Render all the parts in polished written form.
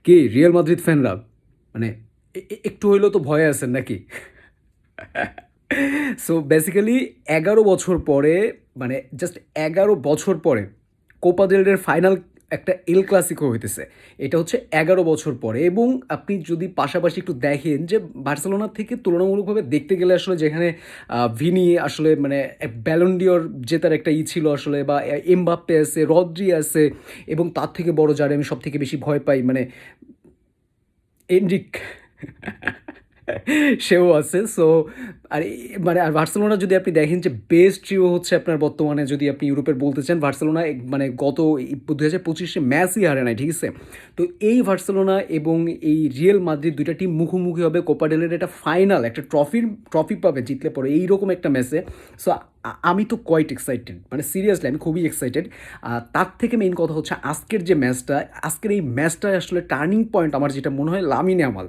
কি Real Madrid ফ্যানরা মানে একটু হইলেও তো ভয়ে আছেন নাকি? সো বেসিক্যালি ১১ বছর পরে, মানে জাস্ট ১১ বছর পরে কোপা দেল রের ফাইনাল একটা এল ক্লাসিকো হইতেছে। এটা হচ্ছে ১১ বছর পরে, এবং আপনি যদি পাশাপাশি একটু দেখেন যে বার্সেলোনার থেকে তুলনামূলকভাবে দেখতে গেলে আসলে যেখানে ভিনি আসলে মানে ব্যালন্ডিওর জেতার একটা ছিল আসলে, বা এমবাপ্পে আছে, রদ্রি আছে, এবং তার থেকে বড় যারে আমি সব থেকে বেশি ভয় পাই মানে এনরিক, সেও আছে। সো আর মানে আর বার্সেলোনা যদি আপনি দেখেন যে বেস্ট ট্রিও হচ্ছে আপনার বর্তমানে, যদি আপনি ইউরোপের বলতে চান, বার্সেলোনা মানে গত ২০২৫-এ ম্যাচই হারে নাই, ঠিক আছে? তো এই বার্সেলোনা এবং এই রিয়েল মাদ্রিদ দুইটা টিম মুখোমুখি হবে কোপা ডেলের একটা ফাইনাল, একটা ট্রফি পাবে জিতলে পরে এইরকম একটা ম্যাচে। সো আমি তো কোয়াইট এক্সাইটেড, মানে সিরিয়াসলি আমি খুবই এক্সাইটেড। তার থেকে মেইন কথা হচ্ছে আজকের যে ম্যাচটা, আজকের এই ম্যাচটা আসলে টার্নিং পয়েন্ট আমার যেটা মনে হয় লামিন ইয়ামাল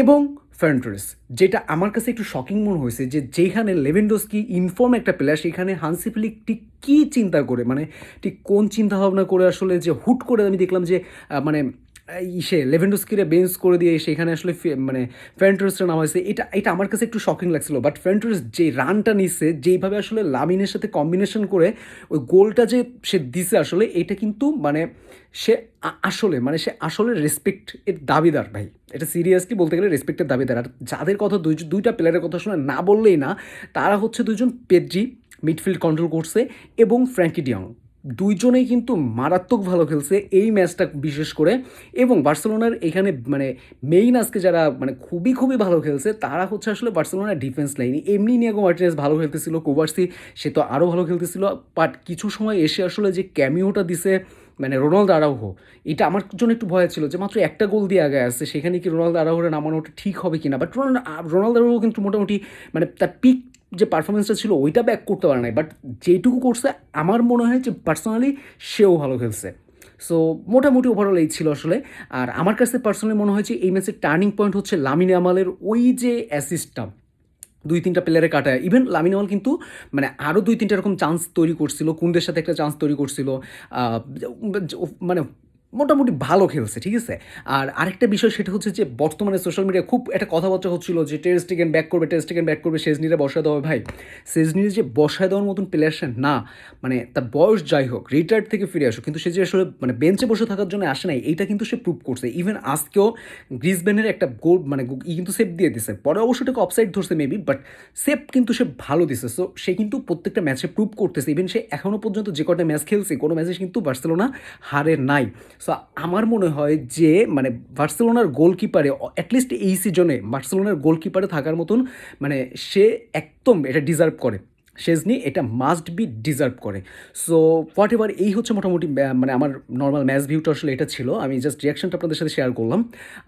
এবং ফেরান টোরেস। যেটা আমার কাছে একটু শকিং মনে হয়েছে যে যেখানে লেভেনডস্কি ইনফর্ম একটা প্লেয়ার, সেখানে হান্সি ফ্লিক ঠিক কী চিন্তা করে, মানে ঠিক কোন চিন্তা ভাবনা করে আসলে যে হুট করে আমি দেখলাম যে মানে ইসে লেভেন্ডস্কিরে বেঞ্চ করে দিয়ে সেখানে আসলে মানে ফেরান টোরেসটা নামা হয়েছে। এটা এটা আমার কাছে একটু শকিং লাগছিল, বাট ফেরান টোরেস যে রানটা নিচ্ছে, যেইভাবে আসলে লামিনের সাথে কম্বিনেশন করে ওই গোলটা যে সে দিছে আসলে, এটা কিন্তু মানে সে আসলে মানে সে আসলে রেসপেক্ট এর দাবিদার ভাই। এটা সিরিয়াসলি বলতে গেলে রেসপেক্টের দাবিদার। আর যাদের কথা দুইটা প্লেয়ারের কথা শুনে না বললেই না, তারা হচ্ছে দুইজন পেদ্রি, মিডফিল্ড কন্ট্রোল করছে, এবং ফ্র্যাঙ্কি ডিয়ং। দুইজনেই কিন্তু মারাত্মক ভালো খেলছে এই ম্যাচটা বিশেষ করে। এবং বার্সেলোনার এখানে মানে মেইন আজকে যারা মানে খুবই খুবই ভালো খেলছে, তারা হচ্ছে আসলে বার্সেলোনার ডিফেন্স লাইন। এমনি নিয়াগো মার্টিনেজ ভালো খেলতেছিল, কোভার্সি সে তো আরও ভালো খেলতেছিল, বাট কিছু সময় এসে আসলে যে ক্যামিওটা দিছে মানে রোনালদো আরাউহো, এটা আমার জন্য একটু ভয় ছিল যে মাত্র একটা গোল দিয়ে আগে আসছে, সেখানে কি রোনালদো আরাউহোর নামানোটা ঠিক হবে কিনা। বাট রোনালদো আরাউহো কিন্তু মোটামুটি মানে তার পিক যে পারফরমেন্সটা ছিল ওইটা ব্যাক করতে পারে নাই, বাট যেটুকু করছে আমার মনে হয় যে পার্সোনালি সেও ভালো খেলছে। সো মোটামুটি ওভারঅল এই ছিল আসলে। আর আমার কাছে পার্সোনালি মনে হয় যে এই ম্যাচের টার্নিং পয়েন্ট হচ্ছে লামিন ইয়ামালের ওই যে অ্যাসিস্টটা, দুই তিনটা প্লেয়ারে কাটায়। ইভেন লামিন ইয়ামাল কিন্তু মানে আরও দুই তিনটা এরকম চান্স তৈরি করছিল, কুন্দের সাথে একটা চান্স তৈরি করছিল। আহ, মানে মোটামুটি ভালো খেলছে, ঠিক আছে। আর আরেকটা বিষয় সেটা হচ্ছে যে বর্তমানে সোশ্যাল মিডিয়ায় খুব একটা কথাবার্তা হচ্ছিল যে টের স্টেগেন ব্যাক করবে, টের স্টেগেন ব্যাক করবে, সেজনিরে বসায় দেওয়া হবে। ভাই, সেজনিরে যে বসায় দেওয়ার মতন প্লেয়ার সে না। মানে তার বয়স যাই হোক, রিটায়ার্ড থেকে ফিরে আসুক, কিন্তু সে যে আসলে মানে বেঞ্চে বসে থাকার জন্য আসে নাই, এইটা কিন্তু সে প্রুভ করছে। ইভেন আজকেও গ্রিজবেনের একটা গোল মানে কিন্তু সেভ দিয়ে দিছে, পরে অবশ্য এটাকে অফসাইড ধরছে মেবি, বাট সেভ কিন্তু সে ভালো দিছে। সো সে কিন্তু প্রত্যেকটা ম্যাচে প্রুভ করতেছে। ইভেন সে এখনও পর্যন্ত যে কটা ম্যাচ খেলছে, কোনো ম্যাচে কিন্তু বার্সেলোনা হারে নাই। সো আমার মনে হয় যে মানে বার্সেলোনার গোলকিপারে অ্যাটলিস্ট এই সিজনে বার্সেলোনার গোলকিপারে থাকার মতন মানে সে একদম এটা ডিজার্ভ করে। শেজনি এটা মাস্ট বি ডিজার্ভ করে। সো হোয়াট এভার, এই হচ্ছে মোটামুটি মানে আমার নর্মাল ম্যাচ ভিউটা আসলে এটা ছিল। আমি জাস্ট রিয়াকশনটা আপনাদের সাথে শেয়ার করলাম।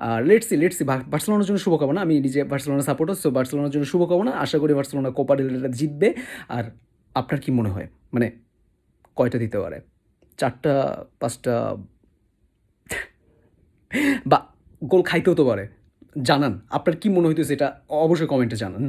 আর লেটসি বার্সেলোনার জন্য শুভকামনা। আমি নিজে বার্সেলোনা সাপোর্টার, সো বার্সেলোনার জন্য শুভকামনা। আশা করি বার্সেলোনা কোপা ডেল রেটা জিতবে। আর আপনার কি মনে হয় মানে কয়টা দিতে পারে? ৪টা, ৫টা, বা গোল খাইতেও তো পারে। জানান আপনার কি মনে হইতেছে, এটা অবশ্যই কমেন্টে জানান।